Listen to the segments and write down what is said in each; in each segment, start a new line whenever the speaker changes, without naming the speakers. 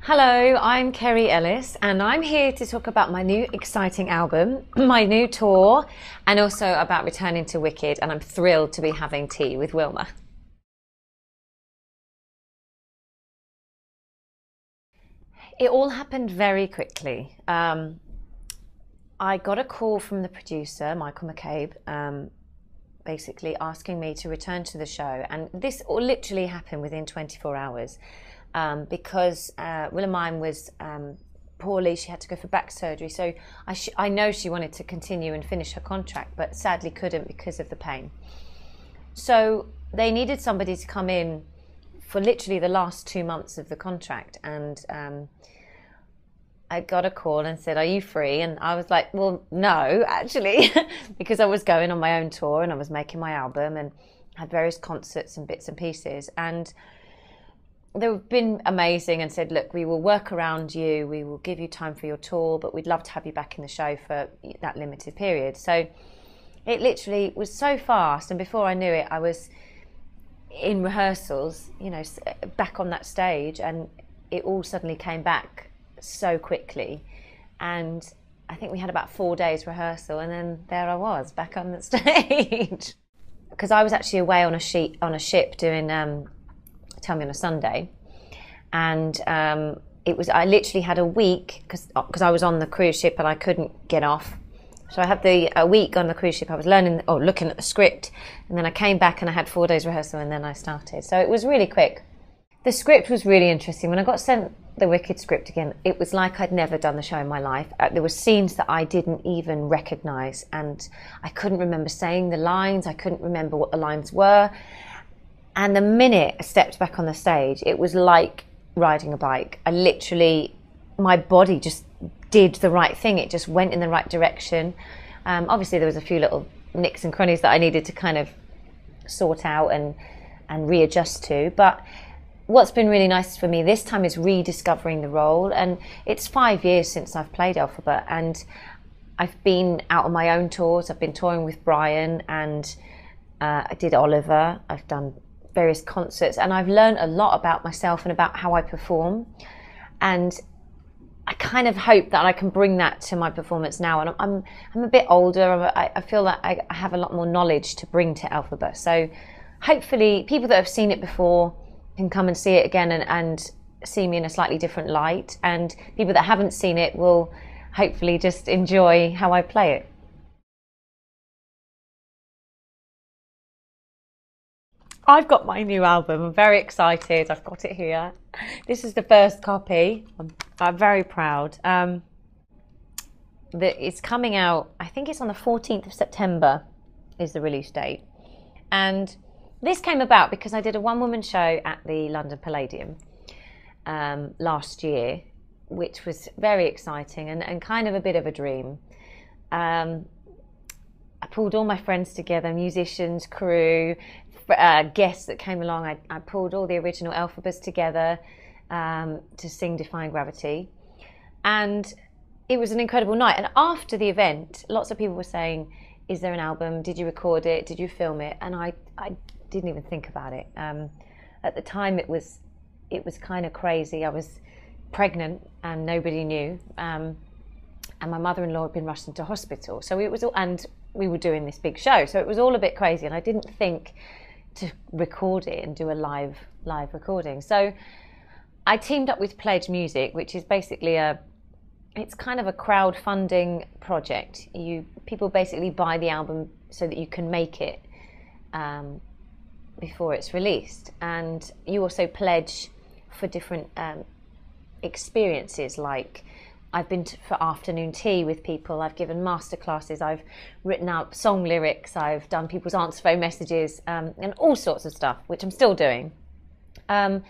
Hello, I'm Kerry Ellis and I'm here to talk about my new exciting album, my new tour, and also about returning to Wicked, and I'm thrilled to be having tea with Wilma. It all happened very quickly. I got a call from the producer, Michael McCabe, basically asking me to return to the show, and this all literally happened within 24 hours. Because Wilma was poorly, she had to go for back surgery. So I know she wanted to continue and finish her contract, but sadly couldn't because of the pain. So they needed somebody to come in for literally the last 2 months of the contract. And I got a call and said, "Are you free?" And I was like, "Well, no, actually," because I was going on my own tour and I was making my album and had various concerts and bits and pieces. And they've been amazing and said, "Look, we will work around you, we will give you time for your tour, but we'd love to have you back in the show for that limited period." So it literally was so fast, and before I knew it, I was in rehearsals, back on that stage, and it all suddenly came back so quickly. And I think we had about 4 days rehearsal, and then there I was back on the stage. Because I was actually away on a ship doing Tell Me on a Sunday, and I literally had a week because I was on the cruise ship and I couldn't get off. So I had a week on the cruise ship. I was learning or looking at the script, and then I came back and I had 4 days rehearsal, and then I started. So it was really quick. The script was really interesting. When I got sent the Wicked script again, it was like I'd never done the show in my life. There were scenes that I didn't even recognise, and I couldn't remember saying the lines. I couldn't remember what the lines were. And the minute I stepped back on the stage, it was like riding a bike. My body just did the right thing. It just went in the right direction. Obviously, there was a few little nicks and crannies that I needed to kind of sort out and readjust to. But what's been really nice for me this time is rediscovering the role. And it's 5 years since I've played Elphaba, and I've been out on my own tours. I've been touring with Brian, and I did Oliver. I've done various concerts, and I've learned a lot about myself and about how I perform, and I kind of hope that I can bring that to my performance now. And I'm a bit older. I feel that I have a lot more knowledge to bring to Elphaba, so hopefully people that have seen it before can come and see it again and see me in a slightly different light, and people that haven't seen it will hopefully just enjoy how I play it. I've got my new album. I'm very excited. I've got it here. This is the first copy. I'm very proud. It's coming out, I think it's on the 14th of September is the release date. And this came about because I did a one-woman show at the London Palladium last year, which was very exciting and kind of a bit of a dream. I pulled all my friends together, musicians, crew, guests that came along. I pulled all the original Elphabas together to sing Defying Gravity. And it was an incredible night. And after the event, lots of people were saying, "Is there an album? Did you record it? Did you film it?" And I didn't even think about it. At the time, it was kind of crazy. I was pregnant and nobody knew. And my mother-in-law had been rushed into hospital. So it was all, and we were doing this big show. So it was all a bit crazy. And I didn't think to record it and do a live recording. So I teamed up with Pledge Music, which is basically it's kind of a crowdfunding project. People basically buy the album so that you can make it before it's released, and you also pledge for different experiences. Like I've been for afternoon tea with people, I've given masterclasses, I've written out song lyrics, I've done people's answer phone messages, and all sorts of stuff, which I'm still doing. And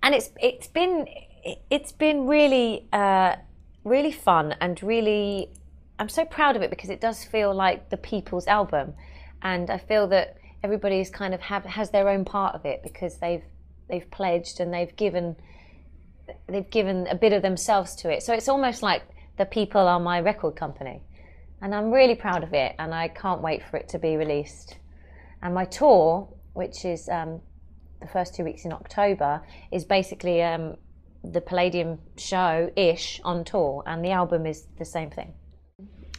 it's been really really fun, and really I'm so proud of it because it does feel like the people's album, and I feel that everybody is kind of has their own part of it because they've pledged and they've given a bit of themselves to it. So it's almost like the people are my record company, and I'm really proud of it, and I can't wait for it to be released. And my tour, which is the first 2 weeks in October, is basically the Palladium show-ish on tour, and the album is the same thing.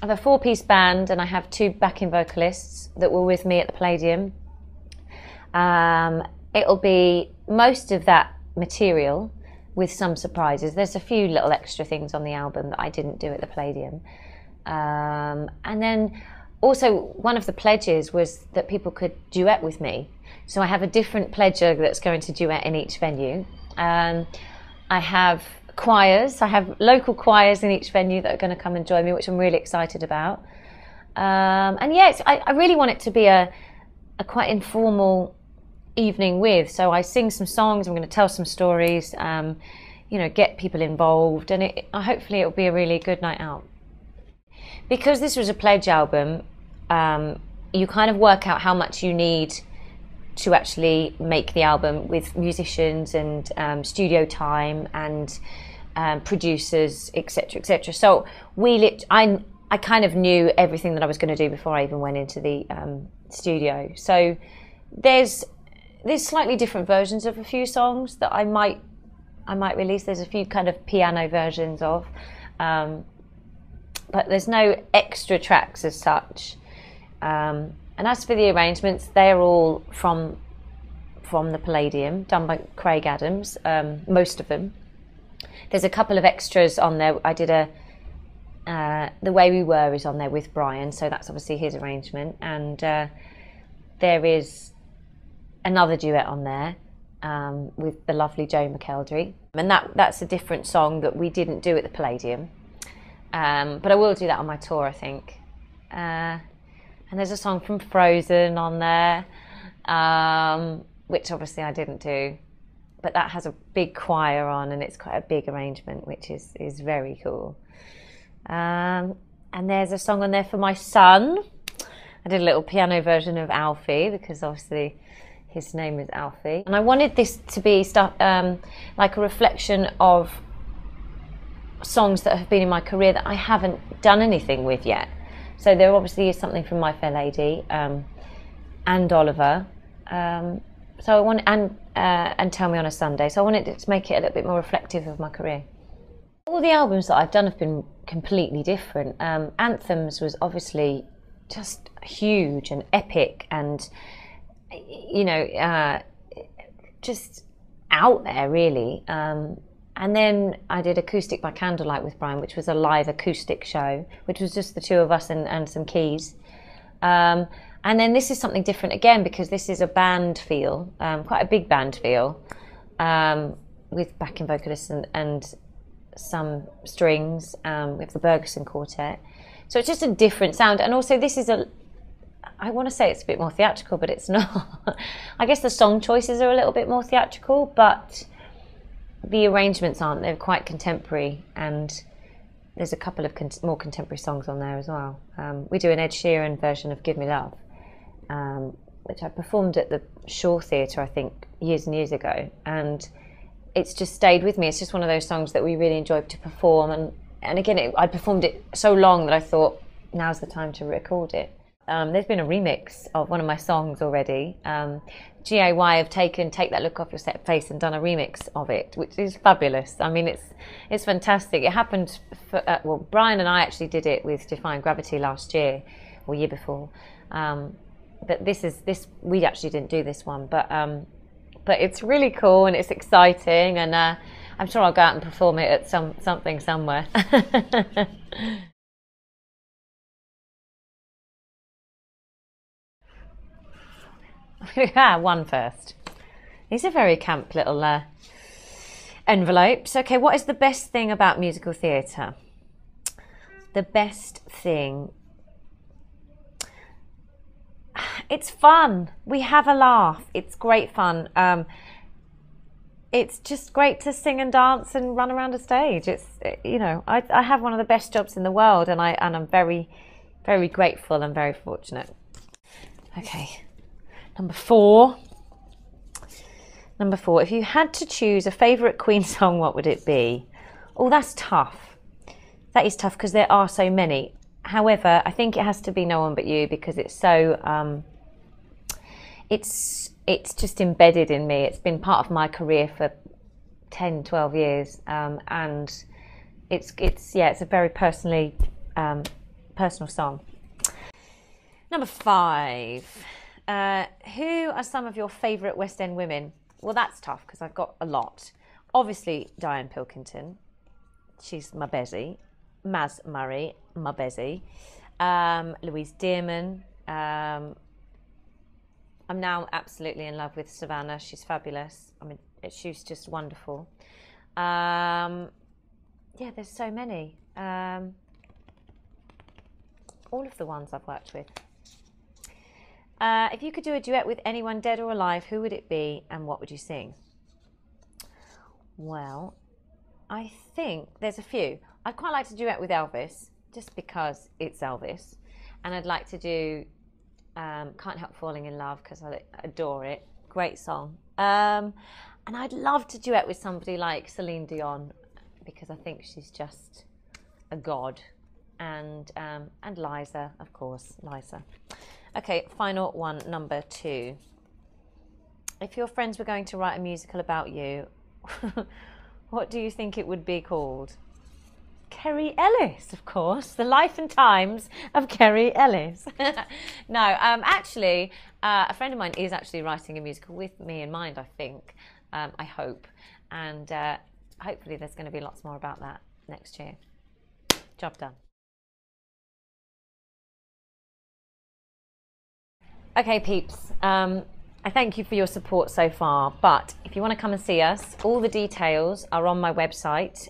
I have a 4-piece band, and I have 2 backing vocalists that were with me at the Palladium. It'll be most of that material with some surprises. There's a few little extra things on the album that I didn't do at the Palladium. And then also one of the pledges was that people could duet with me. So I have a different pledger that's going to duet in each venue. I have choirs. I have local choirs in each venue that are going to come and join me, which I'm really excited about. And yeah, I really want it to be a quite informal evening with. So I sing some songs, I'm going to tell some stories, you know, get people involved, and hopefully it'll be a really good night out. Because this was a pledge album, you kind of work out how much you need to actually make the album with musicians and studio time and producers, etc., etc. So I kind of knew everything that I was going to do before I even went into the studio. So there's slightly different versions of a few songs that I might release. There's a few kind of piano versions of, but there's no extra tracks as such. And as for the arrangements, they're all from the Palladium, done by Craig Adams, most of them. There's a couple of extras on there. I did The Way We Were is on there with Brian, so that's obviously his arrangement. And there is another duet on there with the lovely Joe McKeldry. And that's a different song that we didn't do at the Palladium. But I will do that on my tour, I think. And there's a song from Frozen on there, which obviously I didn't do. But that has a big choir on, and it's quite a big arrangement, which is very cool. And there's a song on there for my son. I did a little piano version of Alfie, because obviously his name is Alfie. And I wanted this to be like a reflection of songs that have been in my career that I haven't done anything with yet. So there obviously is something from My Fair Lady and Oliver. So I want and Tell Me on a Sunday. So I wanted to make it a little bit more reflective of my career. All the albums that I've done have been completely different. Anthems was obviously just huge and epic, and you know, just out there really. And then I did Acoustic by Candlelight with Brian, which was a live acoustic show, which was just the two of us and some keys. And then this is something different again, because this is a band feel, quite a big band feel, with backing vocalists and some strings, with the Bergerson Quartet. So it's just a different sound. And also this is I want to say it's a bit more theatrical, but it's not. I guess the song choices are a little bit more theatrical, but the arrangements aren't. They're quite contemporary, and there's a couple of more contemporary songs on there as well. We do an Ed Sheeran version of Give Me Love, which I performed at the Shaw Theatre, I think, years and years ago, and it's just stayed with me. It's just one of those songs that we really enjoyed to perform, and again, I performed it so long that I thought, now's the time to record it. There's been a remix of one of my songs already. GAY have taken Take That Look Off Your Set Face and done a remix of it, which is fabulous. I mean, it's fantastic. It happened well, Brian and I actually did it with Defying Gravity last year, or year before. But we actually didn't do this one, but it's really cool and it's exciting, and I'm sure I'll go out and perform it at something somewhere. One first. These are very camp little envelopes. Okay, what is the best thing about musical theatre? The best thing. It's fun. We have a laugh. It's great fun. It's just great to sing and dance and run around a stage. It's, you know, I have one of the best jobs in the world, and I'm very, very grateful and very fortunate. Okay. Number four, if you had to choose a favourite Queen song, what would it be? Oh, that's tough. That is tough because there are so many. However, I think it has to be No One But You, because it's so, it's just embedded in me. It's been part of my career for 10, 12 years, and it's a very personal song. Number 5. Who are some of your favourite West End women? Well, that's tough because I've got a lot. Obviously, Diane Pilkington. She's my besie. Maz Murray, my besie. Louise Dearman. I'm now absolutely in love with Savannah. She's fabulous. I mean, she's just wonderful. Yeah, there's so many. All of the ones I've worked with. If you could do a duet with anyone dead or alive, who would it be and what would you sing? Well, I think there's a few. I'd quite like to duet with Elvis, just because it's Elvis. And I'd like to do Can't Help Falling in Love, because I adore it. Great song. And I'd love to duet with somebody like Celine Dion, because I think she's just a god. And Liza, of course, Liza. Okay, final one, number 2. If your friends were going to write a musical about you, what do you think it would be called? Kerry Ellis, of course. The Life and Times of Kerry Ellis. No, actually, a friend of mine is actually writing a musical with me in mind, I think. I hope. And hopefully there's going to be lots more about that next year. Job done. Okay, peeps. I thank you for your support so far, but if you want to come and see us, all the details are on my website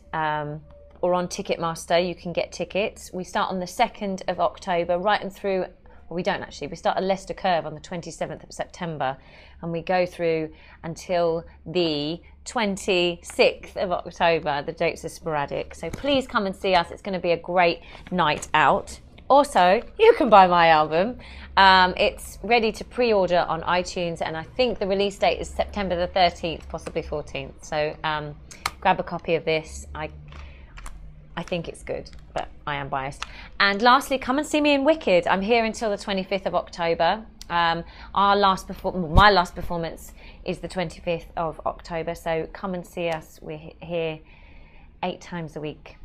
or on Ticketmaster. You can get tickets. We start on the 2nd of October, right and through, well, we don't actually, we start at Leicester Curve on the 27th of September, and we go through until the 26th of October. The dates are sporadic, so please come and see us. It's going to be a great night out. Also, you can buy my album. It's ready to pre-order on iTunes, and I think the release date is September the 13th, possibly 14th. So grab a copy of this. I think it's good, but I am biased. And lastly, come and see me in Wicked. I'm here until the 25th of October. My last performance is the 25th of October, so come and see us. We're here 8 times a week.